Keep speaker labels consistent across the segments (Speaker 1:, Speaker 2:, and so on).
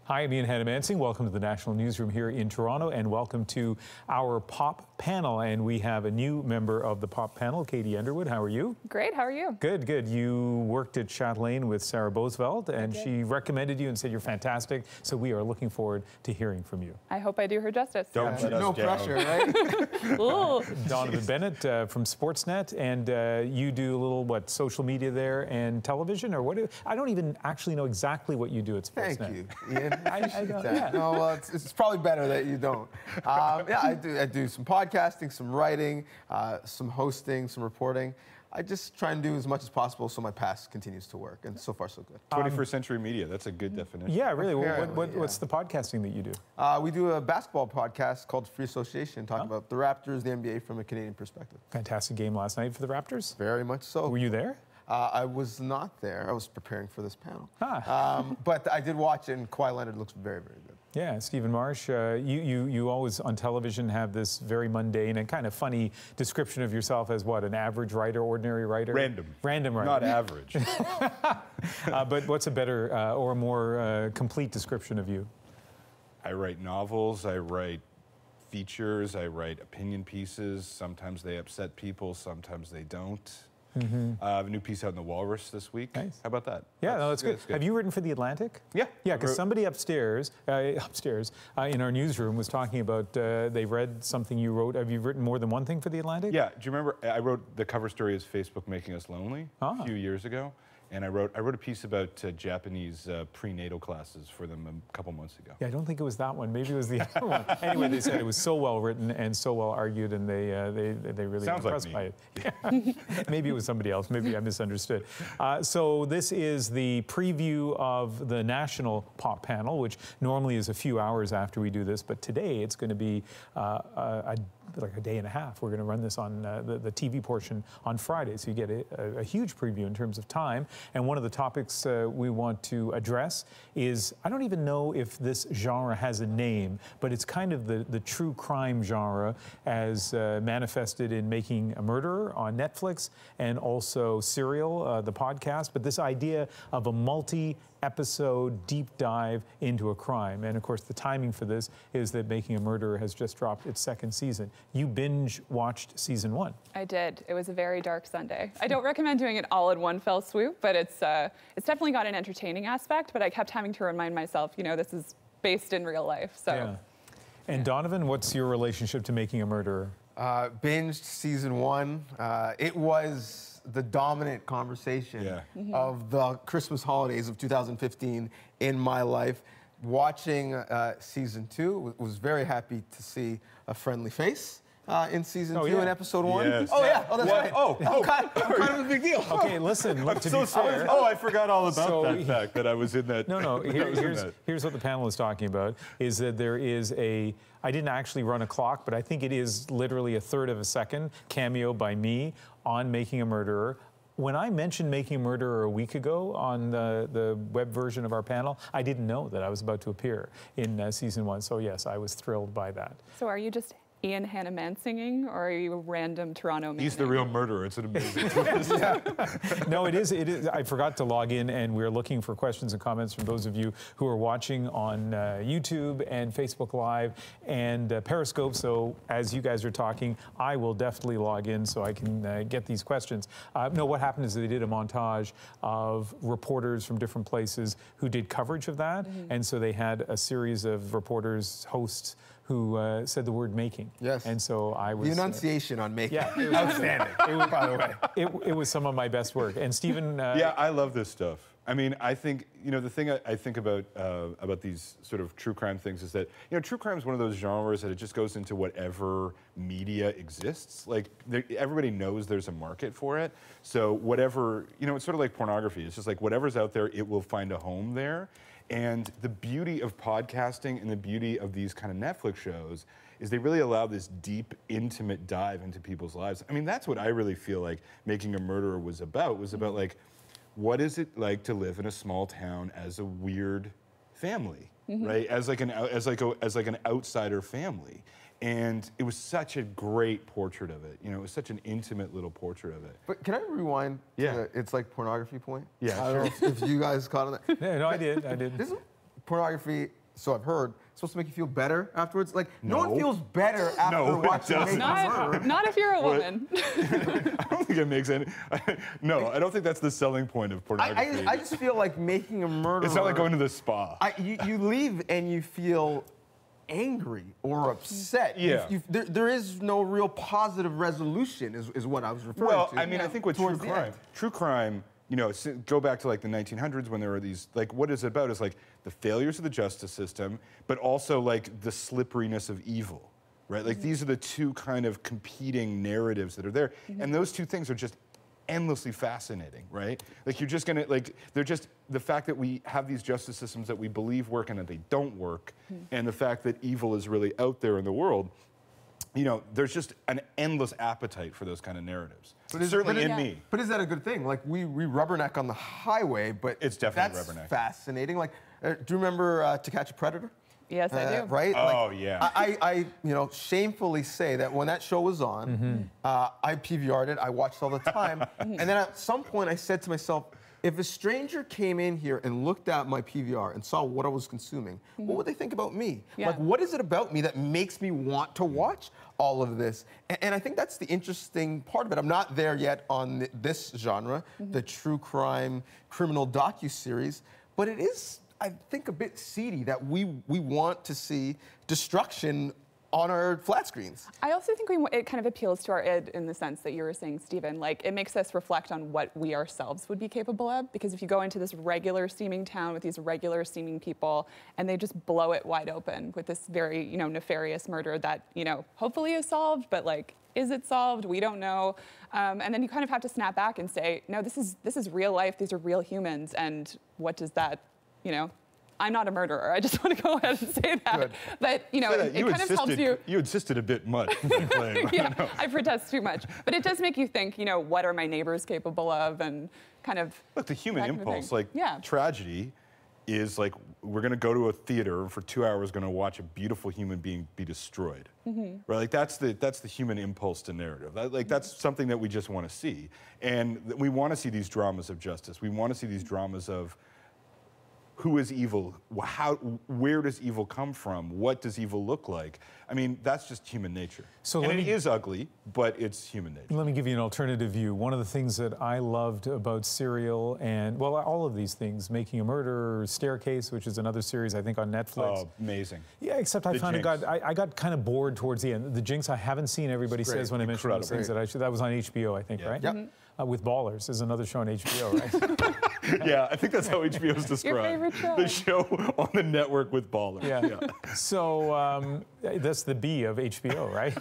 Speaker 1: Hi, I'm Ian Hanamansing. Welcome to the National Newsroom here in Toronto, and welcome to our Pop panel. And we have a new member of the Pop panel, Katie Underwood. How are you?
Speaker 2: Great, how are you?
Speaker 1: Good, good. You worked at Chatelaine with Sarah Bosveld, and she recommended you and said you're fantastic. So we are looking forward to hearing from you.
Speaker 2: I hope I do her justice.
Speaker 3: No pressure, right?
Speaker 1: Donovan Bennett from Sportsnet, and you do a little, social media there and television, or what? I don't even actually know exactly what you do at Sportsnet.
Speaker 3: Thank you, Ian.
Speaker 1: I don't,
Speaker 3: yeah. No, well, it's probably better that you don't. Yeah, I do some podcasting, some writing, some hosting, some reporting. I just try and do as much as possible so my past continues to work, and so far so good.
Speaker 4: 21st century media, that's a good definition.
Speaker 1: Yeah, really. What's the podcasting that you do?
Speaker 3: We do a basketball podcast called Free Association, talking about the Raptors, the NBA from a Canadian perspective.
Speaker 1: Fantastic game last night for the Raptors.
Speaker 3: Very much so.
Speaker 1: Were you there?
Speaker 3: I was not there. I was preparing for this panel.
Speaker 1: Ah.
Speaker 3: But I did watch it, and Kawhi Leonard looks very, very good.
Speaker 1: Yeah, Stephen Marsh, you always on television have this very mundane and kind of funny description of yourself as what, an average writer, ordinary writer?
Speaker 4: Random.
Speaker 1: Random writer.
Speaker 4: Not average.
Speaker 1: But what's a better or a more complete description of you?
Speaker 4: I write novels, I write features, I write opinion pieces. Sometimes they upset people, sometimes they don't. I have a new piece out in the Walrus this week.
Speaker 1: Nice.
Speaker 4: How about that?
Speaker 1: Yeah, that's good. Have you written for The Atlantic?
Speaker 4: Yeah.
Speaker 1: Yeah, because somebody upstairs in our newsroom was talking about they read something you wrote. Have you written more than one thing for The Atlantic?
Speaker 4: Yeah. Do you remember I wrote the cover story is Facebook Making Us Lonely a few years ago? And I wrote a piece about Japanese prenatal classes for them a couple months ago.
Speaker 1: Yeah, I don't think it was that one. Maybe it was the other one. Anyway, they said it was so well written and so well argued, and they really
Speaker 4: Sounds
Speaker 1: impressed
Speaker 4: like
Speaker 1: by it. Maybe it was somebody else. Maybe I misunderstood. So this is the preview of the National Pop panel, which normally is a few hours after we do this, but today it's going to be like a day and a half. We're going to run this on the TV portion on Friday, so you get a huge preview in terms of time. And one of the topics we want to address is, I don't even know if this genre has a name, but it's kind of the true crime genre as manifested in Making a Murderer on Netflix, and also Serial, the podcast, but this idea of a multi-episode deep dive into a crime. And of course, the timing for this is that Making a Murderer has just dropped its second season. You binge watched season 1.
Speaker 2: I did. It was a very dark Sunday. I don't recommend doing it all in one fell swoop, but it's definitely got an entertaining aspect, but I kept having to remind myself, this is based in real life. So.
Speaker 1: Yeah. And Donovan, what's your relationship to Making a Murderer?
Speaker 3: Binged season 1. It was the dominant conversation of the Christmas holidays of 2015 in my life. Watching season 2, was very happy to see a friendly face in season 2 in episode 1.
Speaker 4: Yes.
Speaker 3: Oh yeah, that's right.
Speaker 4: I'm
Speaker 3: kind of a big deal.
Speaker 1: Okay, listen, look, to be fair.
Speaker 4: I forgot all about that fact that I was in that.
Speaker 1: No, here's what the panel is talking about, is that there is I didn't actually run a clock, but I think it is literally a third of a second cameo by me on Making a Murderer. When I mentioned Making a Murderer a week ago on the web version of our panel, I didn't know that I was about to appear in season 1. So yes, I was thrilled by that.
Speaker 2: So are you just Ian Hanamansinging, or are you a random Toronto man?
Speaker 4: He's the real murderer. It's an amazing twist.
Speaker 1: No, it is. I forgot to log in, and we're looking for questions and comments from those of you who are watching on YouTube and Facebook Live and Periscope. So as you guys are talking, I will definitely log in so I can get these questions. No, what happened is they did a montage of reporters from different places who did coverage of that, and so they had a series of reporters, hosts, who said the word making.
Speaker 3: Yes.
Speaker 1: And so I was...
Speaker 3: The enunciation on making.
Speaker 1: Yeah.
Speaker 3: Outstanding, by the way.
Speaker 1: It was some of my best work. And Stephen...
Speaker 4: Yeah, I love this stuff. I mean, I think, the thing I think about these sort of true crime things is that, true crime is one of those genres that it just goes into whatever media exists. Like, everybody knows there's a market for it. So whatever, it's sort of like pornography. It's just like whatever's out there, it will find a home there. And the beauty of podcasting and the beauty of these kind of Netflix shows is they really allow this deep, intimate dive into people's lives. I mean, that's what I really feel like Making a Murderer was about like, what is it like to live in a small town as a weird family, right? As like an outsider family. And it was such a great portrait of it. You know, it was such an intimate little portrait of it.
Speaker 3: But can I rewind to the it's like pornography point?
Speaker 4: Yeah,
Speaker 3: I don't know if you guys caught on that.
Speaker 1: Yeah, no, I did.
Speaker 3: Isn't pornography so I've heard, supposed to make you feel better afterwards. Like, no one
Speaker 4: No.
Speaker 3: feels better after
Speaker 4: No, it
Speaker 3: watching
Speaker 4: doesn't.
Speaker 3: Making a Murderer.
Speaker 2: Not if you're a woman.
Speaker 4: I don't think it makes any. No, I don't think that's the selling point of pornography.
Speaker 3: I just feel like Making a Murderer.
Speaker 4: It's not like going to the spa.
Speaker 3: You leave and you feel angry or upset.
Speaker 4: Yeah.
Speaker 3: There is no real positive resolution, is what I was referring
Speaker 4: Well,
Speaker 3: to.
Speaker 4: I mean, I think with true
Speaker 3: Towards the
Speaker 4: crime,
Speaker 3: end.
Speaker 4: true crime, you know, go back to like the 1900s when there were these, like, what is it about is like the failures of the justice system, but also like the slipperiness of evil, right? Like these are the two kind of competing narratives that are there. And those two things are just endlessly fascinating, right? Like you're just gonna, like, they're just, the fact that we have these justice systems that we believe work and that they don't work, and the fact that evil is really out there in the world, you know, there's just an endless appetite for those kind of narratives. Certainly in me.
Speaker 3: But is that a good thing? Like, we rubberneck on the highway, but
Speaker 4: It's definitely
Speaker 3: that's
Speaker 4: rubberneck.
Speaker 3: fascinating. Like, do you remember To Catch a Predator?
Speaker 2: Yes, I do.
Speaker 3: Right?
Speaker 4: Oh,
Speaker 3: Like,
Speaker 4: yeah.
Speaker 3: I you know, shamefully say that when that show was on, I PVR'd it, I watched all the time, and then at some point I said to myself, if a stranger came in here and looked at my PVR and saw what I was consuming, what would they think about me?
Speaker 2: Yeah.
Speaker 3: Like, what is it about me that makes me want to watch all of this? And I think that's the interesting part of it. I'm not there yet on this genre, the true crime criminal docuseries, but it is, I think, a bit seedy that we want to see destruction on our flat screens.
Speaker 2: I also think it kind of appeals to our id in the sense that you were saying, Stephen. Like, it makes us reflect on what we ourselves would be capable of. Because if you go into this regular seeming town with these regular seeming people, and they just blow it wide open with this very, you know, nefarious murder that, you know, hopefully is solved, but like, is it solved? We don't know. And then you kind of have to snap back and say, no, this is real life. These are real humans, and what does that, you know? I'm not a murderer. I just want to go ahead and say that.
Speaker 3: Good.
Speaker 2: But, you know, it kind of helps you.
Speaker 4: You insisted a bit much. Playing.
Speaker 2: Yeah, I protest too much. But it does make you think, you know, what are my neighbors capable of, and kind of.
Speaker 4: Look, the human
Speaker 2: that kind of
Speaker 4: impulse,
Speaker 2: thing.
Speaker 4: like
Speaker 2: Yeah.
Speaker 4: tragedy, is like we're going to go to a theater and for 2 hours going to watch a beautiful human being be destroyed. Right? Like that's the human impulse to narrative. That's something that we just want to see, and we want to see these dramas of justice. We want to see these dramas of who is evil? Where does evil come from? What does evil look like? I mean, that's just human nature.
Speaker 1: So
Speaker 4: and it is ugly, but it's human nature.
Speaker 1: Let me give you an alternative view. One of the things that I loved about Serial and, well, all of these things, Making a Murderer, Staircase, which is another series I think on Netflix.
Speaker 4: Oh, amazing.
Speaker 1: Yeah, except I found
Speaker 4: Jinx.
Speaker 1: I got kind of bored towards the end. The Jinx I haven't seen. Everybody
Speaker 3: It's great.
Speaker 1: says when I mention those things that was on HBO, I think,
Speaker 4: Yeah.
Speaker 1: right?
Speaker 3: Yep.
Speaker 1: With Ballers is another show on HBO, right?
Speaker 4: Yeah, I think that's how HBO is described.
Speaker 2: favorite show.
Speaker 4: The show on the network with ballers.
Speaker 1: Yeah. So that's the B of HBO, right?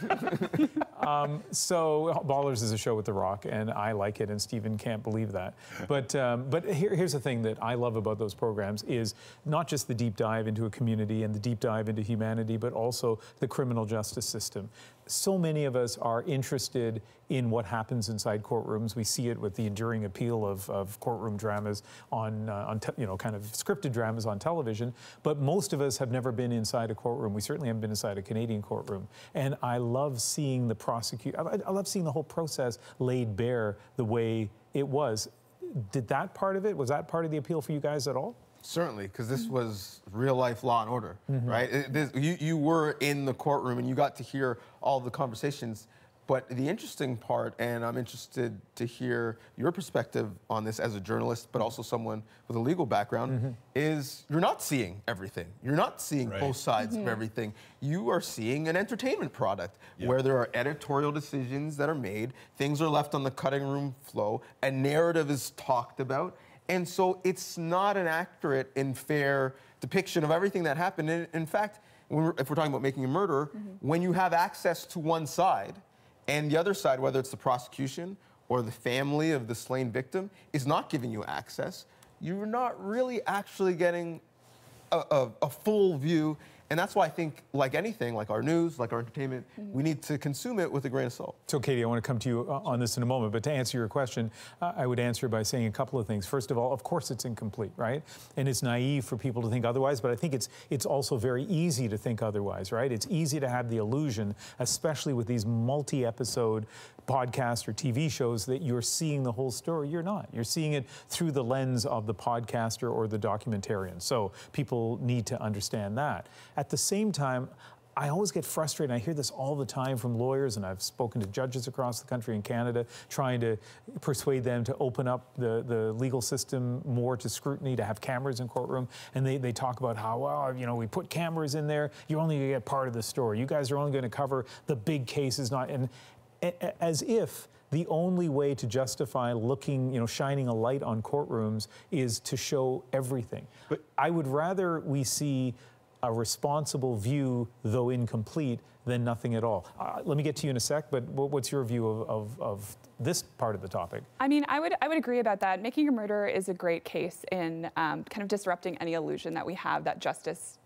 Speaker 1: So Ballers is a show with The Rock, and I like it, and Stephen can't believe that. But here's the thing that I love about those programs is not just the deep dive into a community and the deep dive into humanity, but also the criminal justice system. So many of us are interested in what happens inside courtrooms. We see it with the enduring appeal of courtroom dramas on kind of scripted dramas on television. But most of us have never been inside a courtroom. We certainly haven't been inside a Canadian courtroom. And I love seeing I love seeing the whole process laid bare the way it was. Was that part of the appeal for you guys at all?
Speaker 3: Certainly, because this was real life Law and Order, right? You were in the courtroom and you got to hear all the conversations. But the interesting part, and I'm interested to hear your perspective on this as a journalist, but also someone with a legal background, is you're not seeing everything. You're not seeing both sides of everything. You are seeing an entertainment product where there are editorial decisions that are made, things are left on the cutting room floor, a narrative is talked about. And so it's not an accurate and fair depiction of everything that happened. In fact, if we're talking about Making a Murderer, when you have access to one side, and the other side, whether it's the prosecution or the family of the slain victim, is not giving you access, you're not really actually getting a full view. And that's why I think, like anything, like our news, like our entertainment, we need to consume it with a grain of salt.
Speaker 1: So, Katie, I want to come to you on this in a moment, but to answer your question, I would answer by saying a couple of things. First of all, of course it's incomplete, right? And it's naive for people to think otherwise, but I think it's also very easy to think otherwise, right? It's easy to have the illusion, especially with these multi-episode podcasts or TV shows that you're seeing the whole story. You're not. You're seeing it through the lens of the podcaster or the documentarian. So people need to understand that. At the same time, I always get frustrated. I hear this all the time from lawyers, and I've spoken to judges across the country in Canada, trying to persuade them to open up the legal system more to scrutiny, to have cameras in courtroom. And they talk about how, well, you know, we put cameras in there, you're only going to get part of the story. You guys are only going to cover the big cases, not, and as if the only way to justify looking, you know, shining a light on courtrooms is to show everything. But I would rather we see a responsible view, though incomplete, than nothing at all. Let me get to you in a sec, but what's your view of this part of the topic?
Speaker 2: I mean, I would agree about that. Making a Murder is a great case in kind of disrupting any illusion that we have that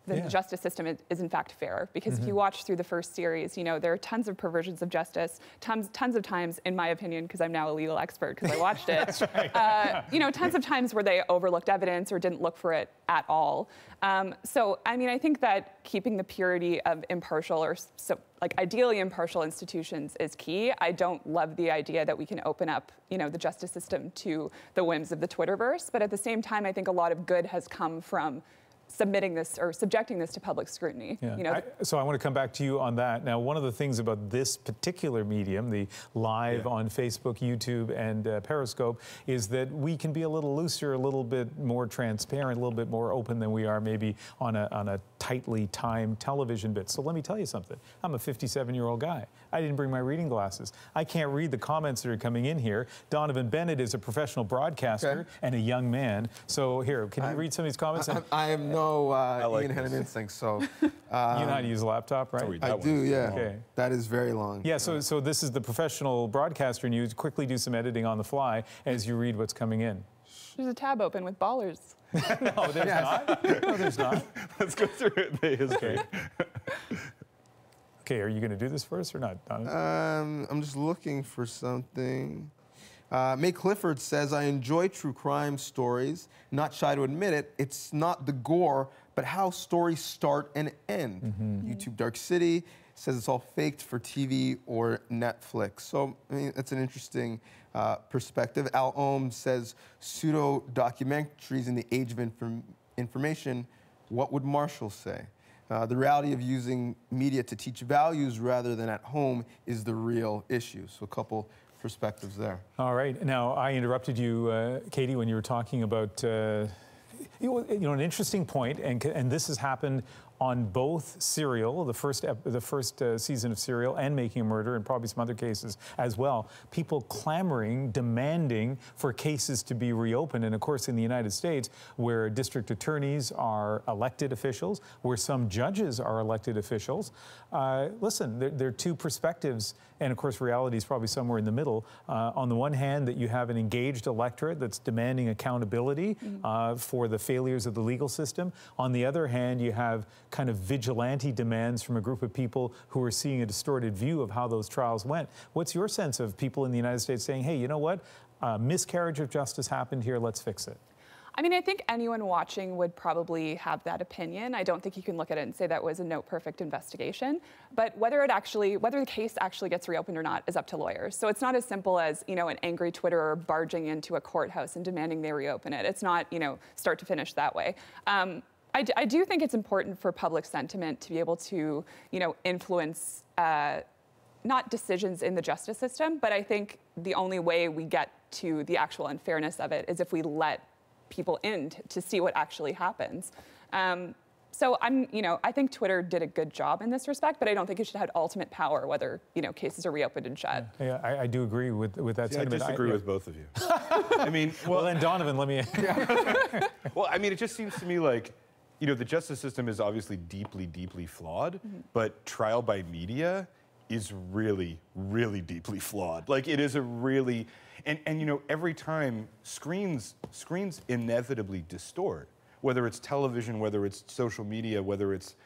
Speaker 2: the justice system is in fact fair. Because if you watch through the first series, you know, there are tons of perversions of justice, tons of times, in my opinion, because I'm now a legal expert because I watched it, That's right. You know, tons of times where they overlooked evidence or didn't look for it at all. So, I mean, I think that keeping the purity of impartial or like ideally impartial institutions is key. I don't love the idea that we can open up, you know, the justice system to the whims of the Twitterverse, but at the same time, I think a lot of good has come from submitting this or subjecting this to public scrutiny.
Speaker 1: Yeah.
Speaker 2: You know,
Speaker 1: So I want to come back to you on that. Now, one of the things about this particular medium, the live on Facebook, YouTube, and Periscope, is that we can be a little looser, a little bit more transparent, a little bit more open than we are maybe on a tightly timed television bit. So let me tell you something. I'm a 57-year-old guy. I didn't bring my reading glasses. I can't read the comments that are coming in here. Donovan Bennett is a professional broadcaster and a young man. So here, can you read some of these comments?
Speaker 3: I am no Ian Hennon instinct, so...
Speaker 1: you know how to use a laptop, right?
Speaker 3: I do, yeah.
Speaker 1: Okay.
Speaker 3: That is very long.
Speaker 1: Yeah, so this is the professional broadcaster, and you quickly do some editing on the fly as you read what's coming in.
Speaker 2: there's a tab open with ballers.
Speaker 1: No, there's not. No, there's not.
Speaker 4: Let's go through the history.
Speaker 1: Okay, are you going to do this first or not, Donovan?
Speaker 3: I'm just looking for something. May Clifford says, I enjoy true crime stories. Not shy to admit it. It's not the gore, but how stories start and end. YouTube Dark City says it's all faked for TV or Netflix. So, I mean, that's an interesting perspective. Al Ohm says, pseudo-documentaries in the age of information. What would Marshall say? The reality of using media to teach values rather than at home is the real issue. So a couple perspectives there. All
Speaker 1: right. Now, I interrupted you, Katie, when you were talking about you know, an interesting point, and this has happened on both Serial, the first season of Serial, and Making a Murder, and probably some other cases as well. People clamoring, demanding for cases to be reopened. And of course, in the United States, where district attorneys are elected officials, where some judges are elected officials, listen, there are two perspectives. And of course, reality is probably somewhere in the middle. On the one hand, that you have an engaged electorate that's demanding accountability for the failures of the legal system. On the other hand, you have kind of vigilante demands from a group of people who are seeing a distorted view of how those trials went. What's your sense of people in the United States saying, hey, you know what? Miscarriage of justice happened here, let's fix it?
Speaker 2: I mean, I think anyone watching would probably have that opinion. I don't think you can look at it and say that was a no-perfect investigation. But whether the case actually gets reopened or not is up to lawyers. So it's not as simple as, you know, an angry Twitterer barging into a courthouse and demanding they reopen it. It's not, you know, start to finish that way. I do think it's important for public sentiment to be able to, you know, influence not decisions in the justice system, but I think the only way we get to the actual unfairness of it is if we let people in to see what actually happens. So I think Twitter did a good job in this respect, but I don't think it should have ultimate power whether, you know, cases are reopened and shut.
Speaker 1: Yeah, I do agree with that sentiment.
Speaker 4: I disagree with both of you. I mean,
Speaker 1: well, then Donovan, let me.
Speaker 4: Well, I mean, it just seems to me like, you know, the justice system is obviously deeply, deeply flawed, but trial by media is really, really deeply flawed. Like, it is a really, and you know, every time screens inevitably distort, whether it's television, whether it's social media, whether it's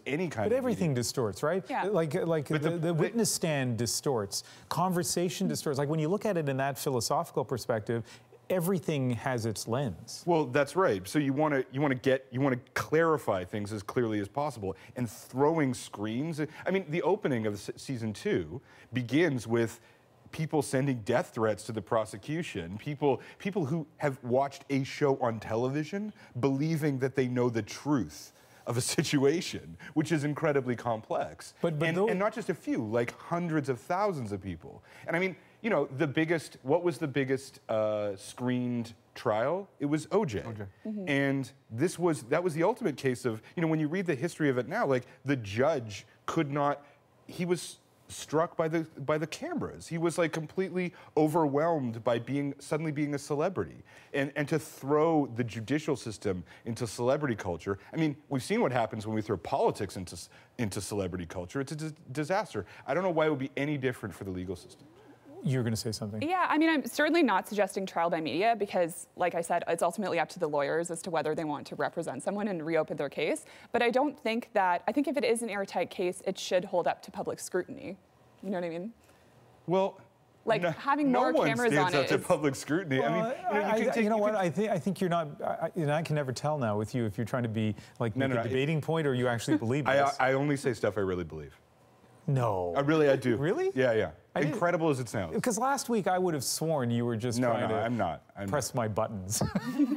Speaker 4: any kind of
Speaker 1: But everything
Speaker 4: media.
Speaker 1: distorts, right?
Speaker 2: Yeah.
Speaker 1: Like the witness stand distorts, conversation distorts. Like when you look at it in that philosophical perspective, everything has its lens.
Speaker 4: Well, that's right. So you want to clarify things as clearly as possible, and throwing screens. I mean, the opening of season 2 begins with people sending death threats to the prosecution, people who have watched a show on television believing that they know the truth of a situation, which is incredibly complex. And not just a few, like hundreds of thousands of people. And I mean, you know, what was the biggest screened trial? It was OJ. Mm-hmm. And that was the ultimate case of, you know, when you read the history of it now, like the judge could not, he was struck by the cameras. He was like completely overwhelmed by suddenly being a celebrity. And to throw the judicial system into celebrity culture, I mean, we've seen what happens when we throw politics into celebrity culture. It's a disaster. I don't know why it would be any different for the legal system.
Speaker 1: You're going to say something? Yeah,
Speaker 2: I mean, I'm certainly not suggesting trial by media because, like I said, it's ultimately up to the lawyers as to whether they want to represent someone and reopen their case. But I don't think I think if it is an airtight case, it should hold up to public scrutiny. You know what I mean?
Speaker 4: Well,
Speaker 2: like having more cameras on it.
Speaker 4: No one stands up to public scrutiny.
Speaker 1: Well, I mean, I think you're not. I can never tell now with you if you're trying to be like make a debating point or you actually believe this.
Speaker 4: I only say stuff I really believe.
Speaker 1: No.
Speaker 4: I do.
Speaker 1: Really?
Speaker 4: Yeah. Incredible as it sounds.
Speaker 1: Because last week I would have sworn you were just trying to press my buttons.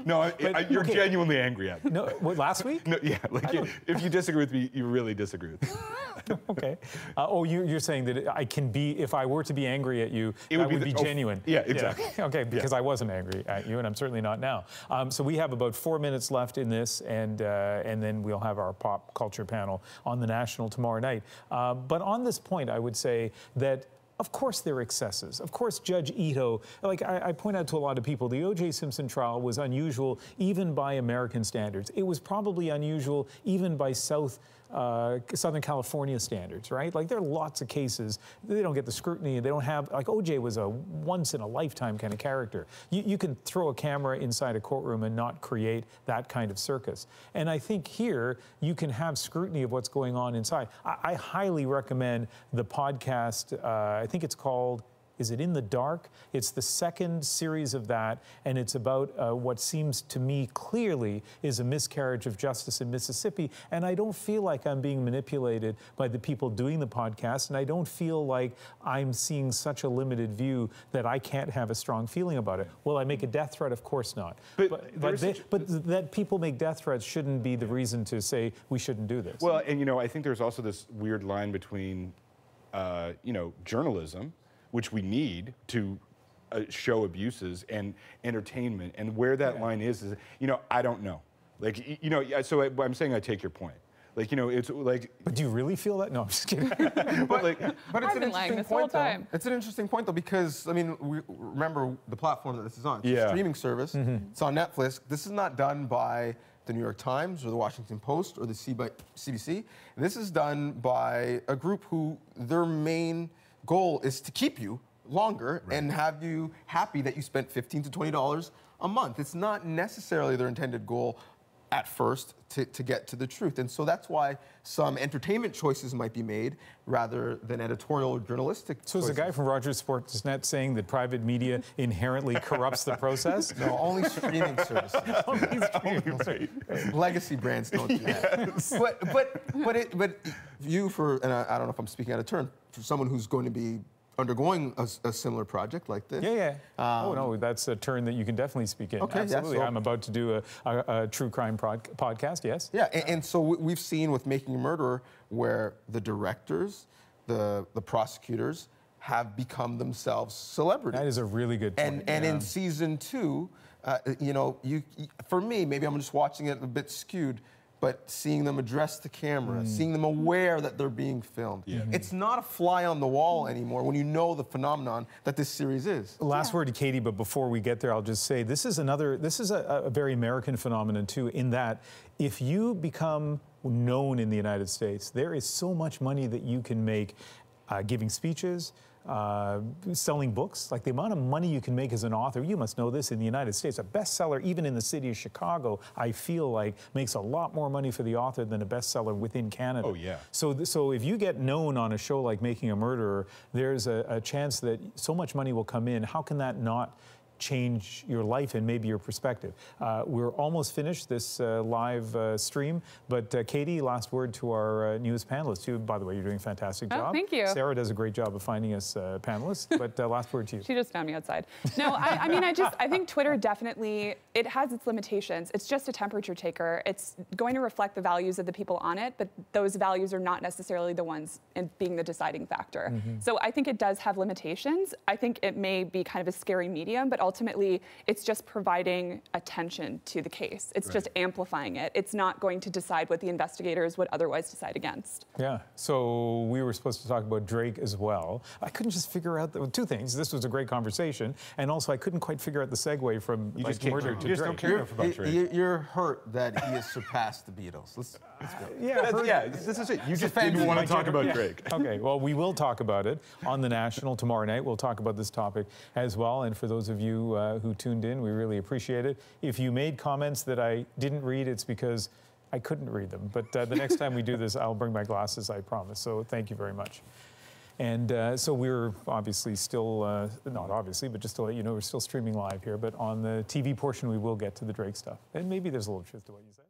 Speaker 4: No, you're genuinely angry at me.
Speaker 1: No, what, last week?
Speaker 4: No, yeah, like if you disagree with me, you really disagree with me.
Speaker 1: Okay. You're saying that I can be, if I were to be angry at you, it would be genuine.
Speaker 4: Yeah, exactly.
Speaker 1: Yeah. Okay, because I wasn't angry at you, and I'm certainly not now. So we have about 4 minutes left in this, and then we'll have our pop culture panel on the National tomorrow night. But on this point, I would say that of course there are excesses. Of course Judge Ito, like I point out to a lot of people, the O.J. Simpson trial was unusual even by American standards. It was probably unusual even by Southern California standards, right? Like there are lots of cases, they don't get the scrutiny, they don't have, like O.J. was a once-in-a-lifetime kind of character. You can throw a camera inside a courtroom and not create that kind of circus. And I think here, you can have scrutiny of what's going on inside. I highly recommend the podcast, I think it's called, is it In the Dark? It's the second series of that, and it's about what seems to me clearly is a miscarriage of justice in Mississippi, and I don't feel like I'm being manipulated by the people doing the podcast, and I don't feel like I'm seeing such a limited view that I can't have a strong feeling about it. Will I make a death threat? Of course not. But that people make death threats shouldn't be the reason to say we shouldn't do this.
Speaker 4: Well, and you know, I think there's also this weird line between, you know, journalism, which we need to show abuses, and entertainment, and where that line is, you know, I don't know. Like, you know, so I'm saying I take your point. Like, you know, it's like.
Speaker 1: But do you really feel that? No, I'm just kidding.
Speaker 3: but it's an interesting point, though. It's an interesting point, though, because I mean, remember the platform that this is on. It's a streaming service. Mm-hmm. It's on Netflix. This is not done by the New York Times or the Washington Post or the CBC. This is done by a group who their main goal is to keep you longer and have you happy that you spent $15 to $20 a month. It's not necessarily their intended goal at first to get to the truth. And so that's why some entertainment choices might be made rather than editorial or journalistic
Speaker 1: So
Speaker 3: choices.
Speaker 1: is the guy from Rogers Sportsnet saying that private media inherently corrupts the process?
Speaker 3: No, only streaming services.
Speaker 1: Only streaming services.
Speaker 3: Legacy brands don't do that. Yes. But you, and I don't know if I'm speaking out of turn, for someone who's going to be undergoing a similar project like this.
Speaker 1: Yeah. Oh, no, that's a turn that you can definitely speak in.
Speaker 3: Okay,
Speaker 1: absolutely. I'm about to do a true crime podcast, yes.
Speaker 3: Yeah, and so we've seen with Making a Murderer where the directors, the prosecutors have become themselves celebrities.
Speaker 1: That is a really good point.
Speaker 3: And in season 2, you know, for me, maybe I'm just watching it a bit skewed, but seeing them address the camera, seeing them aware that they're being filmed. Yeah. It's not a fly on the wall anymore when you know the phenomenon that this series is.
Speaker 1: Last word to Katie, but before we get there, I'll just say this is a very American phenomenon too, in that if you become known in the United States, there is so much money that you can make giving speeches, selling books. Like the amount of money you can make as an author, you must know this in the United States. A bestseller, even in the city of Chicago, I feel like makes a lot more money for the author than a bestseller within Canada.
Speaker 4: Oh, yeah.
Speaker 1: So if you get known on a show like Making a Murderer, there's a chance that so much money will come in. How can that not change your life and maybe your perspective. We're almost finished this live stream, but Katie, last word to our newest panelists. You, by the way, you're doing a fantastic job.
Speaker 2: Thank you.
Speaker 1: Sarah does a great job of finding us panelists, but last word to you.
Speaker 2: She just found me outside. No, I mean, I think Twitter definitely, it has its limitations. It's just a temperature taker. It's going to reflect the values of the people on it, but those values are not necessarily the ones in being the deciding factor. So I think it does have limitations. I think it may be kind of a scary medium, but ultimately it's just providing attention to the case. It's just amplifying it. It's not going to decide what the investigators would otherwise decide against.
Speaker 1: Yeah, so we were supposed to talk about Drake as well. I couldn't just figure out two things. This was a great conversation, and also I couldn't quite figure out the segue from like murder to
Speaker 4: just
Speaker 1: Drake.
Speaker 4: don't care enough about Drake.
Speaker 3: You're hurt that he has surpassed the Beatles. Let's go.
Speaker 1: Yeah,
Speaker 4: this is it. You just didn't want to talk about Drake.
Speaker 1: Okay, well, we will talk about it on the National tomorrow night. We'll talk about this topic as well. And for those of you who tuned in, we really appreciate it. If you made comments that I didn't read, it's because I couldn't read them. But the next time we do this, I'll bring my glasses, I promise. So thank you very much. And so we're obviously still, not obviously, but just to let you know, we're still streaming live here. But on the TV portion, we will get to the Drake stuff. And maybe there's a little truth to what you said.